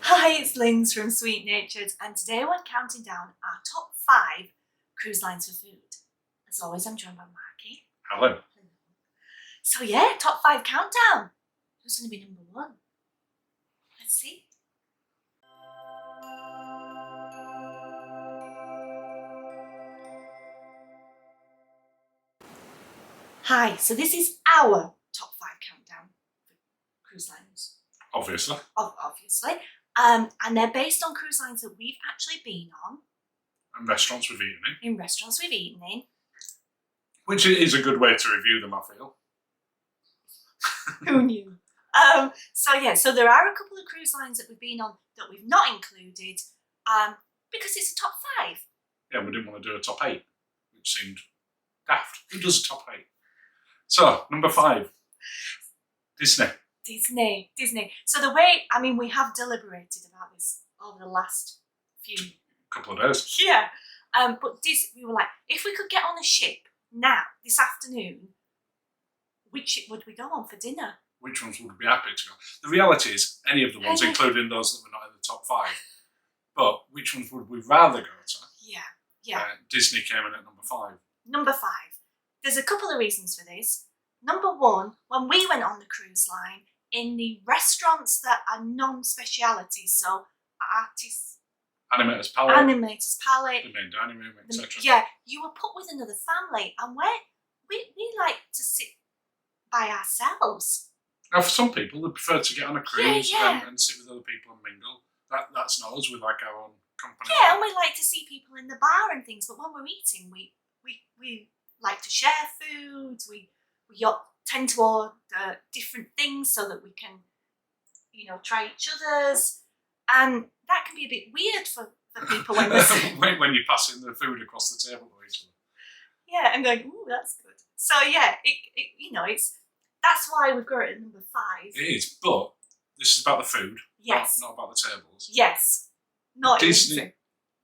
Hi, it's Linz from Sweet Natured, and today we're counting down our top 5 cruise lines for food. As always, I'm joined by Marky. Hello. So yeah, top 5 countdown. Who's going to be number 1? Let's see. Hi, so this is our top 5 countdown for cruise lines. Obviously. Obviously. And they're based on cruise lines that we've actually been on. And restaurants we've eaten in. In restaurants we've eaten in. Which is a good way to review them, I feel. Who knew? So there are a couple of cruise lines that we've been on that we've not included because it's a top 5. Yeah, we didn't want to do a top 8, which seemed daft. Who does a top 8? So, number 5. Disney. Disney. So we have deliberated about this over the last few... couple of days. Yeah. But we were like, if we could get on a ship now, this afternoon, which ship would we go on for dinner? Which ones would we be happy to go? The reality is, any of the ones, including those that were not in the top 5. But which ones would we rather go to? Yeah. Disney came in at number 5. Number 5. There's a couple of reasons for this. Number 1, when we went on the cruise line, in the restaurants that are non-specialities, so artists, Animator's Palette, the main dining room, etc. Yeah, you were put with another family, and we like to sit by ourselves. Now, for some people, they prefer to get on a cruise Yeah. and sit with other people and mingle. That's not us. We like our own company. Yeah, and we like to see people in the bar and things. But when we're eating, we like to share food. We tend to order different things so that we can, try each other's, and that can be a bit weird for people when they're when you're passing the food across the table to each other. Yeah, and going, ooh, that's good. So yeah, that's why we've got it at number 5. It is, but this is about the food. Yes. Not about the tables. Yes. Not Disney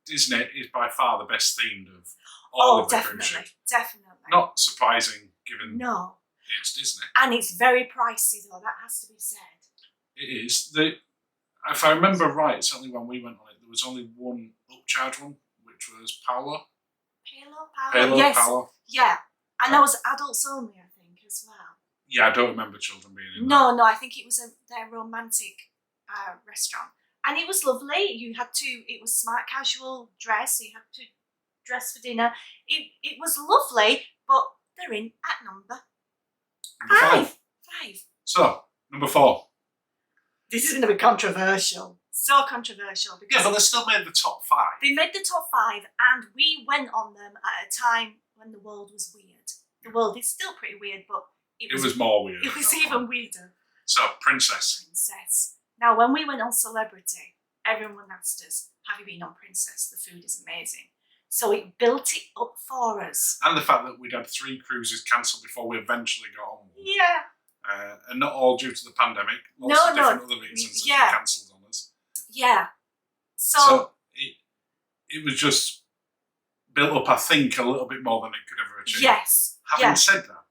is by far the best themed of all of the cruise ships. Definitely. Not surprising given No. it's Disney. And it's very pricey though, that has to be said. It is. If I remember right, certainly when we went on it, there was only one upcharge one, which was Paolo. Paolo? Yes. Paolo. Yeah. And that was adults only, I think, as well. Yeah, I don't remember children being in No, I think it was their romantic restaurant. And it was lovely. It was smart casual dress, so you had to dress for dinner. It was lovely, but they're in at number 5. So, number 4. This is going to be controversial. So controversial. Because yeah, but they still made the top 5. They made the top 5, and we went on them at a time when the world was weird. The world is still pretty weird, but it was more weird. It was even weirder. So, Princess. Now, when we went on Celebrity, everyone asked us, have you been on Princess? The food is amazing. So it built it up for us. And the fact that we'd had 3 cruises cancelled before we eventually got on one. Yeah. And not all due to the pandemic. Lots of different other reasons that they cancelled on us. Yeah. So it was just built up, I think, a little bit more than it could ever achieve. Yes. Having said that,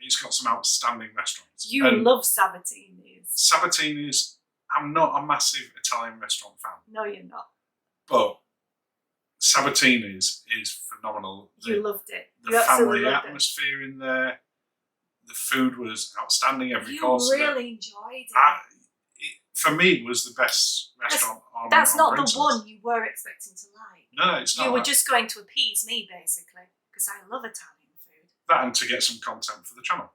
it's got some outstanding restaurants. You love Sabatini's. Sabatini's, I'm not a massive Italian restaurant fan. No, you're not. But Sabatini's is phenomenal. You loved it. The family atmosphere in there. The food was outstanding every course. You really enjoyed it. For me, it was the best restaurant on That's not Princess. the one you were expecting to like. No, it's not. You were just going to appease me, basically, because I love Italian food. That and to get some content for the channel.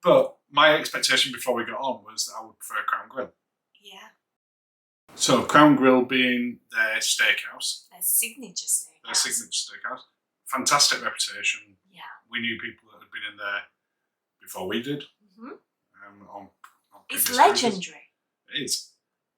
But my expectation before we got on was that I would prefer Crown Grill. Yeah. So Crown Grill being their steakhouse. Their signature steakhouse. Fantastic reputation. Yeah. We knew people that had been in there before we did. Mm-hmm. On it's legendary. Cruises. It is.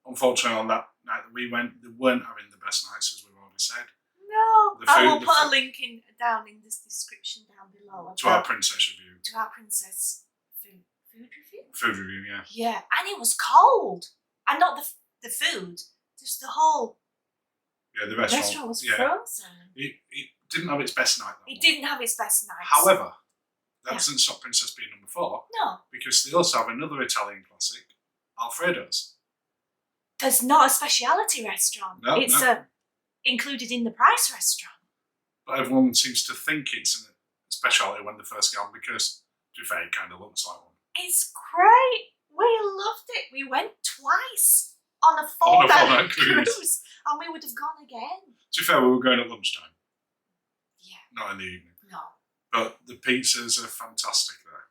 Unfortunately, on that night that we went, they weren't having the best nights, as we've already said. No. I will put a link down in this description down below. To our Princess review. To our Princess food review? Food review, yeah. Yeah, and it was cold. And not the food, just the whole... Yeah, the restaurant was frozen. It didn't have its best night, though. It didn't have its best night. However, that doesn't stop Princess being number 4. No. Because they also have another Italian classic, Alfredo's. There's not a speciality restaurant. No, it's a included in the price restaurant. But everyone seems to think it's a speciality when they first get on because, to be fair, it kind of looks like one. It's great. We loved it. We went twice on a 4-night cruise, and we would have gone again. To be fair, we were going at lunchtime. Yeah. Not in the evening. No. But the pizzas are fantastic there.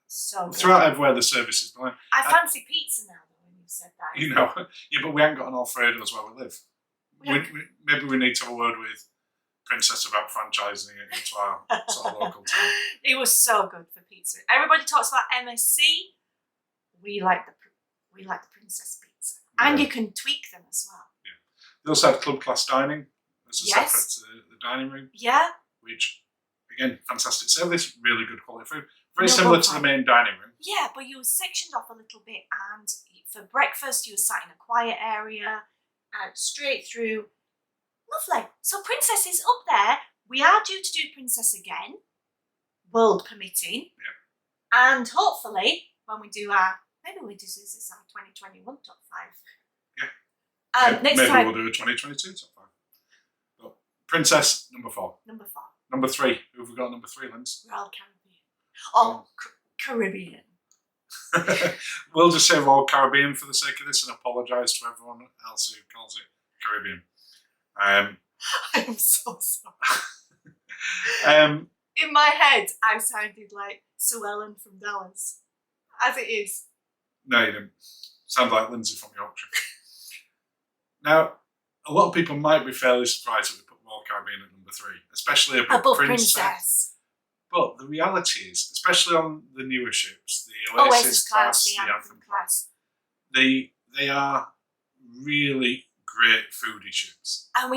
So good. Throughout everywhere the service is going. I fancy pizza now, though, when you've said that. You know, yeah, but we haven't got an Alfredo's where we live. Maybe we need to have a word with Princess about franchising it into our sort of local town. It was so good for pizza. Everybody talks about MSC. We like the Princess pizza, and you can tweak them as well. Yeah. They also had club class dining as a separate to the dining room. Yeah. Which, again, fantastic service, really good quality food. Very similar to the main dining room. Yeah, but you were sectioned off a little bit, and for breakfast you were sat in a quiet area, straight through. Lovely. So Princess is up there. We are due to do Princess again, world permitting. Yeah. And hopefully, when we do maybe we do this as our 2021 top 5. Yeah. Next maybe time we'll do a 2022 top 5. But Princess, number 4. Number 4. Number 3. Who have we got number 3, Linz? Royal Caribbean. Oh, Caribbean. We'll just say Royal Caribbean for the sake of this and apologise to everyone else who calls it Caribbean. I'm so sorry. In my head, I sounded like Sue Ellen from Dallas, as it is. No, you didn't. Sound like Linzi from Yorkshire. Now, a lot of people might be fairly surprised that we put Royal Caribbean at number 3, especially above Princess. But the reality is, especially on the newer ships, the Oasis class, the Anthem class, they are really great foodie ships. And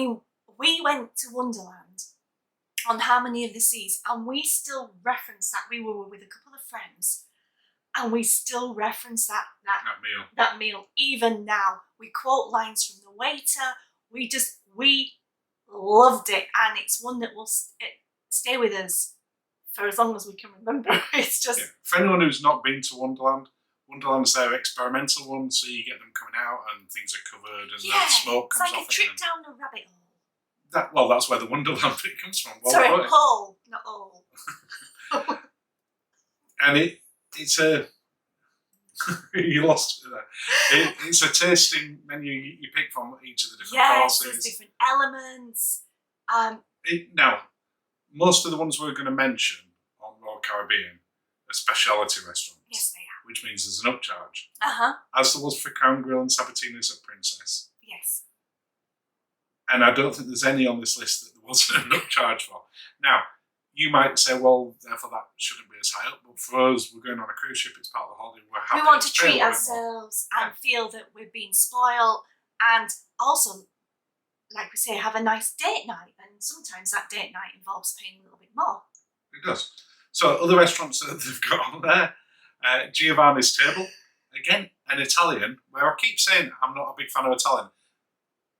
we went to Wonderland on Harmony of the Seas, and we still reference that. We were with a couple of friends, and we still reference that meal. Even now, we quote lines from the waiter. We loved it, and it's one that will stay with us for as long as we can remember. It's just for anyone who's not been to Wonderland's their experimental one, so you get them coming out and things are covered and then smoke comes off. It's like a trip down a rabbit hole. That's where the Wonderland bit comes from. Sorry, hole, not hole. And it's a you lost it there. It's a tasting menu you pick from each of the different courses. There's different elements. Now, most of the ones we're going to mention on Royal Caribbean are speciality restaurants. Yes, they are. Which means there's an upcharge. As there was for Crown Grill and Sabatini's at Princess. Yes. And I don't think there's any on this list that there wasn't an upcharge for. Now, you might say, well, therefore that shouldn't be as high up. But for us, we're going on a cruise ship, it's part of the holiday. We're happy we want to treat ourselves and feel that we're being spoiled. And also, like we say, have a nice date night. And sometimes that date night involves paying a little bit more. It does. So other restaurants that they've got on there, Giovanni's Table, again, an Italian, where I keep saying I'm not a big fan of Italian.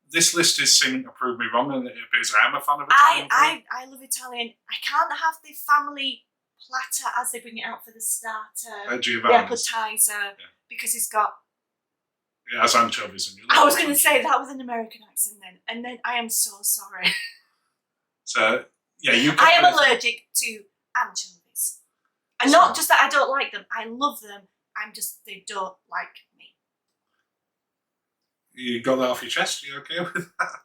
This list is seeming to prove me wrong, and it appears I am a fan of Italian. I love Italian. I can't have the family platter as they bring it out for the starter, the appetizer, because it's got... It has anchovies. I was going to say that with an American accent then, and then I am so sorry. So, yeah, I am allergic to anchovies. And not just that I don't like them, I love them, they don't like me. You got that off your chest? Are you okay with that?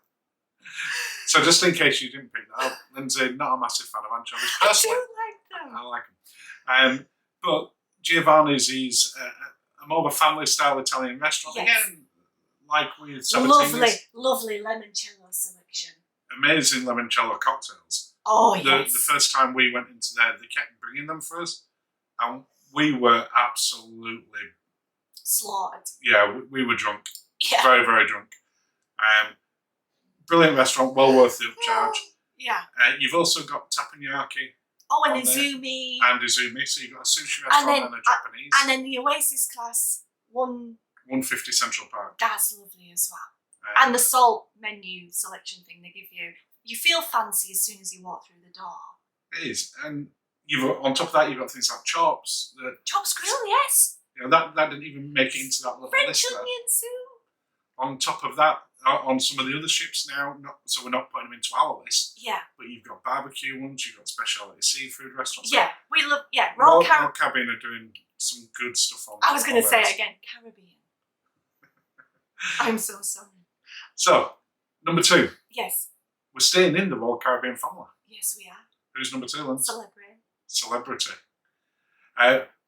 So just in case you didn't pick that up, Linzi, not a massive fan of anchovies personally. I do like them. I like them. But Giovanni's is a more of a family style Italian restaurant. Yes. Again, like with Sabatini's. Lovely limoncello selection. Amazing limoncello cocktails. Oh, yes. The first time we went into there, they kept bringing them for us. And we were absolutely... slaughtered. Yeah, we were drunk. Yeah. Very, very drunk. Brilliant restaurant, well worth the upcharge. Yeah. You've also got teppanyaki. Oh, and Izumi. And Izumi. So you've got a sushi restaurant and a Japanese. And then the Oasis class, 150 Central Park. That's lovely as well. And the salt menu selection thing they give you. You feel fancy as soon as you walk through the door. It is. And on top of that, you've got things like chops. Chops Grill, yes. You know, that didn't even make it into that little French list onion soup. On top of that, on some of the other ships now, so we're not putting them into our list. Yeah. But you've got barbecue ones, you've got specialty seafood restaurants. Yeah, we love. Yeah, Royal Caribbean are doing some good stuff on. I was going to say it again, Caribbean. I'm so sorry. So, number 2. Yes. We're staying in the Royal Caribbean family. Yes, we are. Who's number 2, Linz? Celebrity.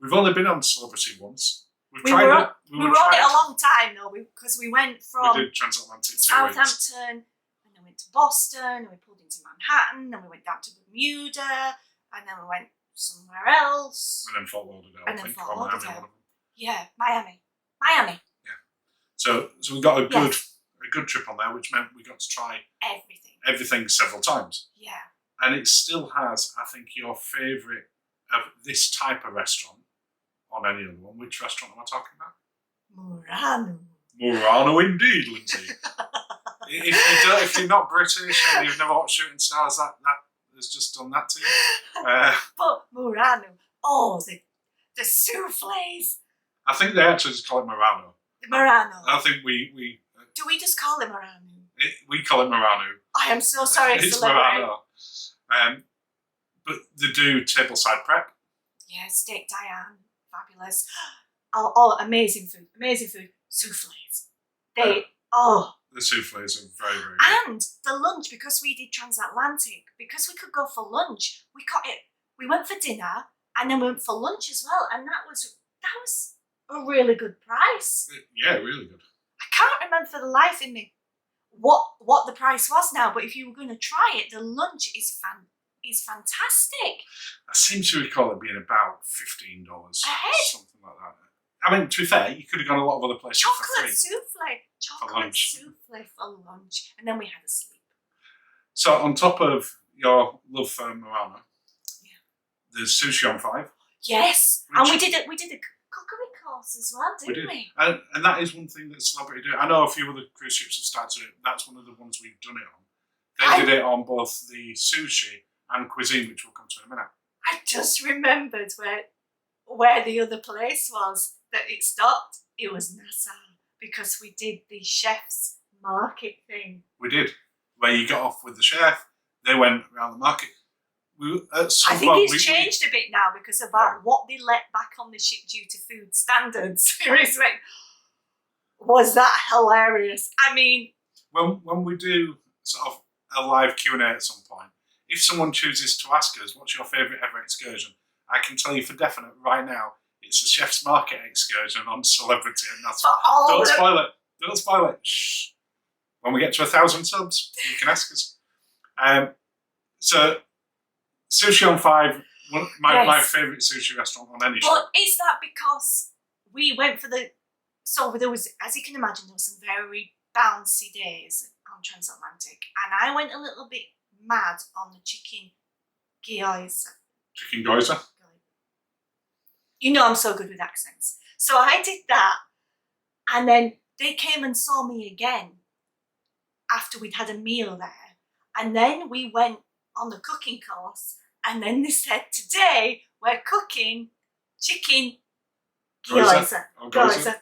We've only been on Celebrity once. We were on it a long time though, because we went from we did transatlantic Southampton, and then went to Boston, and we pulled into Manhattan, and we went down to Bermuda, and then we went somewhere else. And then Fort Lauderdale. And then Fort Miami, Lauderdale. Yeah, Miami. Yeah. So we got a good trip on there, which meant we got to try everything several times. Yeah. And it still has, I think, your favourite of this type of restaurant on any other one. Which restaurant am I talking about? Murano indeed, Lindsay. if you're not British and you've never watched Shooting Stars, that has just done that to you. But Murano, the souffles. I think they actually just call it Murano. Murano. I think we do we just call it Murano? We call it Murano. I am so sorry. It's Murano. But they do tableside prep. Yeah, steak Diane, fabulous. Oh, amazing food. Souffles. The souffles are very, very good. And the lunch, because we did transatlantic, because we could go for lunch, we got it. We went for dinner and then we went for lunch as well, and that was a really good price. Yeah, really good. I can't remember for the life of me what the price was now, but if you were going to try it, the lunch is fantastic. I seem to recall it being about $15 a head, something like that. I mean, to be fair, you could have gone a lot of other places for free. Chocolate souffle for lunch, and then we had a sleep. So on top of your love for Murano, there's sushi on 5. Yes, and we did a cookery course as well, didn't we? And that is one thing that Celebrity do. I know a few other cruise ships have started it. That's one of the ones we've done it on. They did it on both the sushi and cuisine, which we'll come to in a minute. I just remembered where the other place was that it stopped. It was Nassau, because we did the chef's market thing. We did, where you got off with the chef. They went around the market. I think it's changed a bit now because of what they let back on the ship due to food standards. Was that hilarious? I mean, when we do sort of a live Q&A at some point, if someone chooses to ask us, what's your favourite ever excursion? I can tell you for definite right now, it's a chef's market excursion on Celebrity, and that's don't spoil it. Don't spoil it. Shh. When we get to 1,000 subs, you can ask us. So, sushi on 5, my favourite sushi restaurant on any show. But is that because we went for there was, as you can imagine, there were some very bouncy days on transatlantic, and I went a little bit mad on the chicken gyoza. Chicken gyoza? You know I'm so good with accents. So I did that, and then they came and saw me again after we'd had a meal there, and then we went on the cooking course, and then they said, today we're cooking chicken gyoza. Gyoza.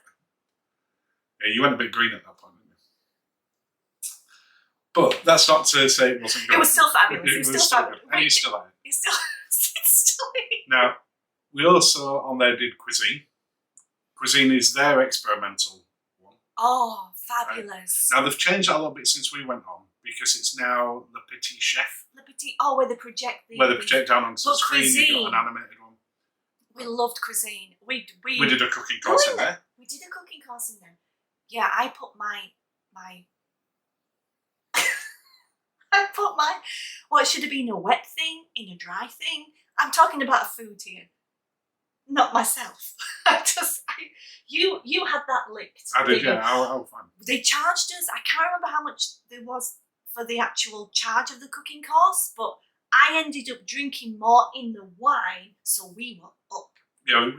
Yeah, you went a bit green at that point, didn't you? But that's not to say it wasn't good. It was still fabulous. It was still fabulous. And you still are. It's still Now, we also on there did cuisine. Cuisine is their experimental one. Oh, fabulous. Now, they've changed that a little bit since we went on, because it's now Le Petit Chef. Where they project where they project down onto the screen. You've got an animated one. We loved cuisine. We did a cooking course in there. We did a cooking course in there. Yeah, I put my what should have been a wet thing in a dry thing. I'm talking about food here, not myself. You had that licked. I did, yeah. How fun. They charged us. I can't remember how much there was for the actual charge of the cooking course, but I ended up drinking more in the wine, so we were up.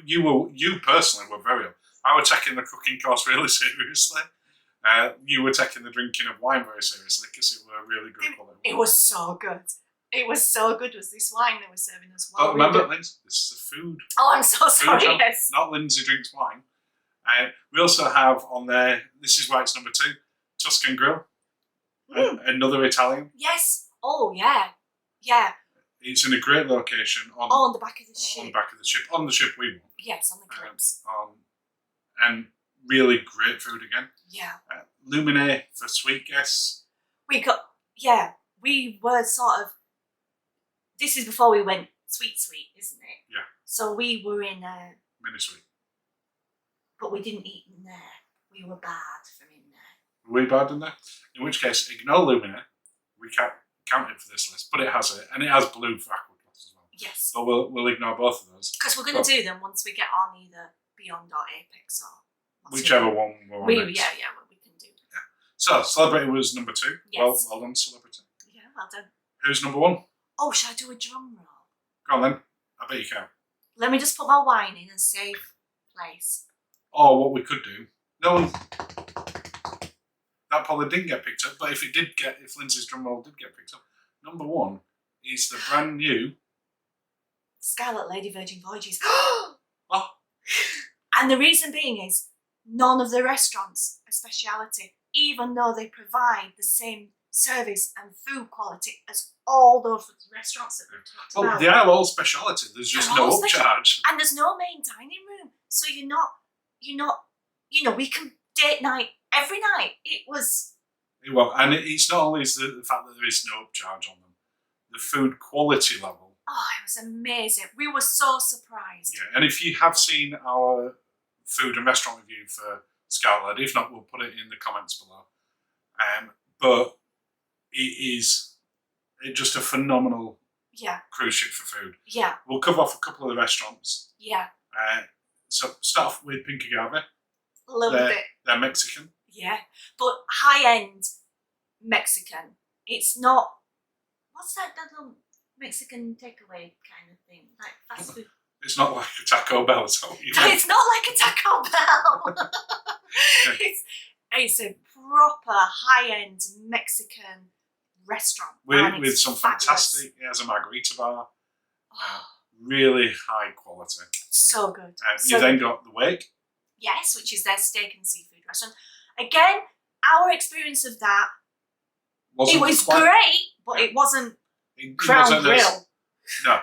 You personally were very up. I was taking the cooking course really seriously. You were taking the drinking of wine very seriously because it were really good quality. It was so good. It was so good. Was this wine they were serving us? But remember, Lindsay, this is the food. Oh, I'm so sorry. Yes. Not Lindsay drinks wine. We also have on there, this is why it's number 2, Tuscan Grill, another Italian. Yes. Oh, yeah. Yeah. It's in a great location on the back of the ship. On the back of the ship. On the ship we want. Yes, on the clips. And really great food again. Yeah. Lumine for sweet guests. We were sort of, this is before we went sweet, isn't it? Yeah. So we were in mini sweet. But we didn't eat in there. We were bad from in there. Were we bad in there? In which case, ignore Lumine. We can't count it for this list, but it has it. And it has blue for Aquacross as well. Yes. So we'll ignore both of those. Because we're going to do them once we get on either Beyond or Apex or... Whichever one we're on next. Yeah, we can do. Yeah. So, Celebrity was number 2. Yes. Well done, Celebrity. Yeah, well done. Who's number 1? Oh, should I do a drum roll? Go on then. I bet you can. Let me just put my wine in a safe place. Or what we could do, no one... That probably didn't get picked up, but if Linzi's drum roll did get picked up, number 1 is the brand new... Scarlet Lady Virgin Voyages. Oh! And the reason being is, none of the restaurants are speciality, even though they provide the same service and food quality as all those restaurants that we've talked about. Well, they are all speciality. There's just no upcharge. And there's no main dining room. So you're not, we can date night every night. It was... Well, and it's not only the fact that there is no upcharge on them, the food quality level. Oh, it was amazing. We were so surprised. Yeah, and if you have seen our food and restaurant review for Scarlet, if not, we'll put it in the comments below. But it is just a phenomenal cruise ship for food. Yeah. We'll cover off a couple of the restaurants. Yeah. So start off with Pink Agave. A little bit. They're Mexican. Yeah, but high-end Mexican. It's not... What's that little Mexican takeaway kind of thing? Like fast food? It's not like a Taco Bell, is that what you mean? It's not like a Taco Bell. It's a proper high-end Mexican restaurant. With some fantastic... It has a margarita bar. Really high quality. So good. You then got The Wake. Yes, which is their steak and seafood restaurant. Again, our experience of that, it was great, but it wasn't Crown Grill. No,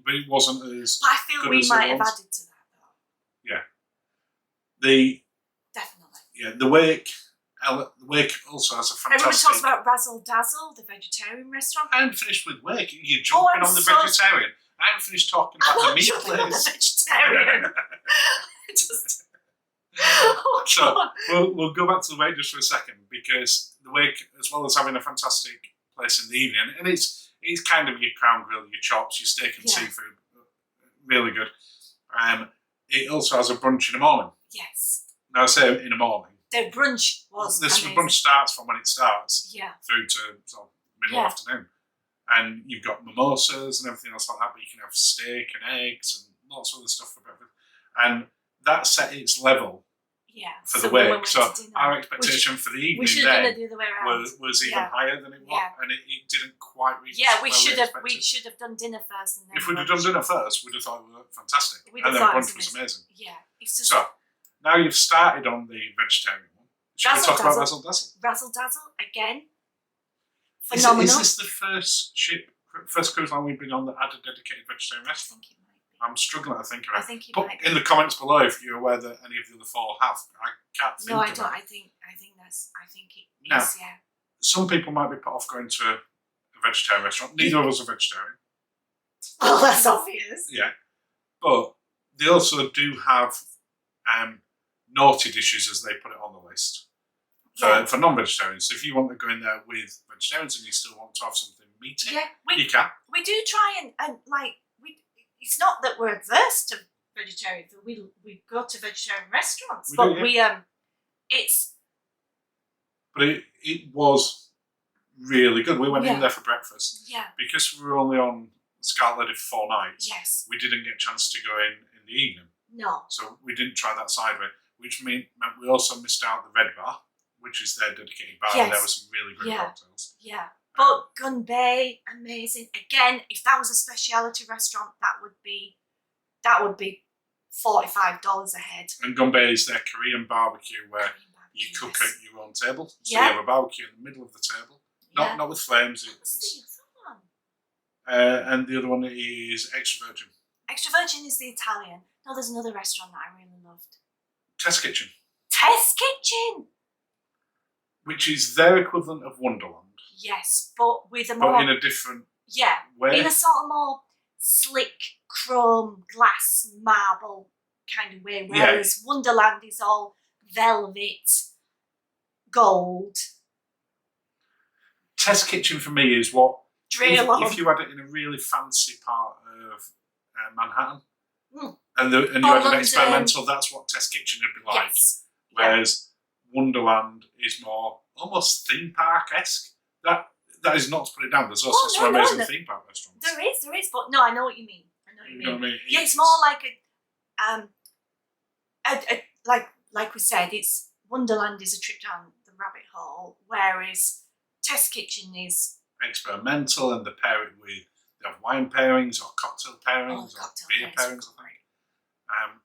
but it wasn't as But I feel we might have added to that, though. Yeah. Definitely. Yeah, The Wake also has a fantastic... Everyone talks about Razzle Dazzle, the vegetarian restaurant. I haven't finished with Wake. You're jumping on the vegetarian. I haven't finished talking about the meat place. I'm not vegetarian. So we'll go back to The Wake just for a second, because The Wake, as well as having a fantastic place in the evening, and it's kind of your Crown Grill, your chops, your steak and seafood, really good. It also has a brunch in the morning. Yes. Now I say in the morning. The brunch was The brunch starts from when it starts through to middle afternoon. And you've got mimosas and everything else like that, but you can have steak and eggs and lots of other stuff for breakfast. And that set its level for The Wake. So our expectation for the evening then was even higher than it was, and it didn't quite reach. Yeah, we should have done dinner first. And then if we'd have done dinner first, we'd have thought it was fantastic. And then brunch was amazing. Yeah, it's just... So now you've started on the vegetarian one. Should we talk about Razzle Dazzle? Razzle Dazzle again. Phenomenal. Is this the first cruise line we've been on that had a dedicated vegetarian restaurant? I think it might be. I'm struggling to think of it. I think it might be. In the comments below if you're aware that any of the other 4 have. I can't think of it. No, I don't. I think it is, yeah. Some people might be put off going to a vegetarian restaurant. Neither of us are vegetarian. Well, that's obvious. Yeah. But they also do have naughty dishes, as they put it on the list. For non-vegetarians. So if you want to go in there with vegetarians and you still want to have something meaty, you can. We do try and it's not that we're adverse to vegetarian food. We go to vegetarian restaurants, but it was really good. We went in there for breakfast. Yeah. Because we were only on Scarlet Lady for 4 nights. Yes. We didn't get a chance to go in the evening. No. So we didn't try that side of it, which meant we also missed out the Red Bar, which is their dedicated bar, and there were some really great cocktails. Yeah. But Gun Bay, amazing. Again, if that was a speciality restaurant, that would be $45 a head. And gumbe is their Korean barbecue where you cook at your own table. So you have a barbecue in the middle of the table. Not with flames. What's the other one? And the other one is extra virgin. Extra virgin is the Italian. No, there's another restaurant that I really loved. Test Kitchen. Test Kitchen! Which is their equivalent of Wonderland. Yes, but with a more... But in a different way. In a sort of more slick, chrome, glass, marble kind of way. Whereas Wonderland is all velvet, gold. Test Kitchen for me is what... If you had it in a really fancy part of Manhattan, and you had an experimental, that's what Test Kitchen would be like. Yes. Whereas Wonderland is more almost theme park-esque. That is not to put it down. There's also some amazing theme park restaurants. There is, but no, I know what you mean. You know what I mean? Yeah, it's more like like we said, it's Wonderland is a trip down the rabbit hole, whereas Test Kitchen is experimental, and they pair it with, they have wine pairings or cocktail pairings or beer pairings, I think.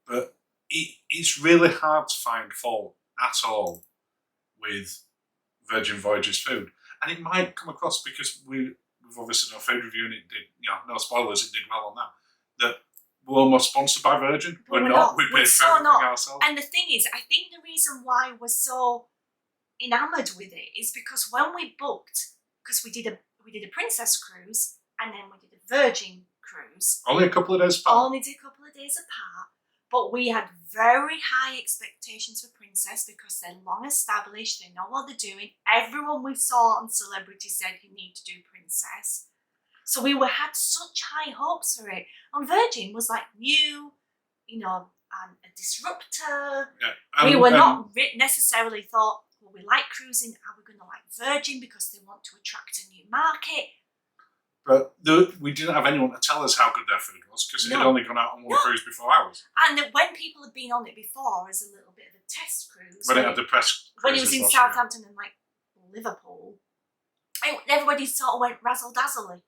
But it's really hard to find fault at all with Virgin Voyages food. And it might come across because we've obviously done a food review and it did, no spoilers, it did well on that we're almost sponsored by Virgin. We're not. We paid for everything ourselves. And the thing is, I think the reason why we're so enamoured with it is because when we booked, because we did a Princess cruise and then we did a Virgin cruise. Only a couple of days apart. But we had very high expectations for Princess because they're long established, they know what they're doing. Everyone we saw on Celebrity said you need to do Princess. So we had such high hopes for it. And Virgin was like new, a disruptor. Yeah. We were not necessarily thought, well, we like cruising, are we going to like Virgin because they want to attract a new market? But we didn't have anyone to tell us how good their food was because it had only gone out on one cruise before ours. And when people had been on it before as a little bit of a test cruise. When it had the press when it was in Southampton and Liverpool, everybody sort of went razzle-dazzle.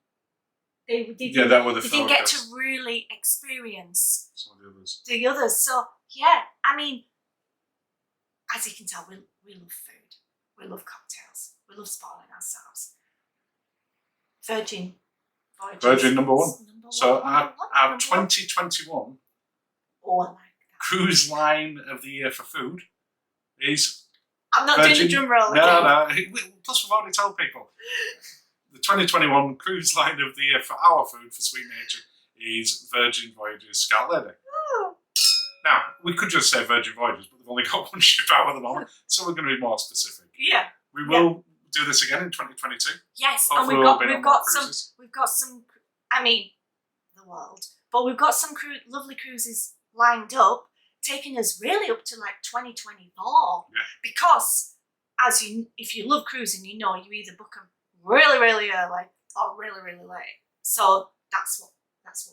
They didn't get to really experience some of the others. So, yeah, I mean, as you can tell, we love food. We love cocktails. We love spoiling ourselves. Virgin number one. So our 2021 cruise line of the year for food is... I'm not doing the drum roll again. No. Plus we've already told people. The 2021 cruise line of the year for our food, for Sweet Nature, is Virgin Voyages Scarlet Lady. Oh. Now, we could just say Virgin Voyages, but they've only got one ship out at the moment, so we're going to be more specific. Yeah. We will do this again in 2022. Yes, hopefully and we've got some. I mean, the world, but we've got some lovely cruises lined up, taking us really up to like 2024. Yeah. Because if you love cruising, you either book them really, really early or really, really late. So that's what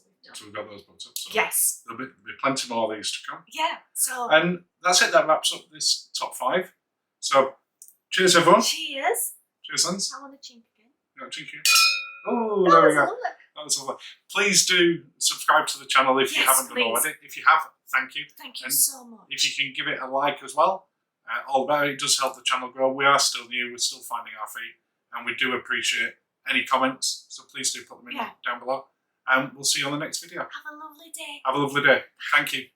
we've done. So we've got those booked up. So yes. There'll be plenty more of these to come. Yeah. So. And that's it. That wraps up this top 5. So. Cheers, everyone. Cheers. Cheers, Linz. I want to chink again. You want to chink it? Oh, there we go. That was lovely. Please do subscribe to the channel if you haven't done already. If you have, thank you. Thank you so much. If you can give it a like as well, all better. It does help the channel grow. We are still new. We're still finding our feet. And we do appreciate any comments. So please do put them in down below. And we'll see you on the next video. Have a lovely day. Have a lovely day. Thank you.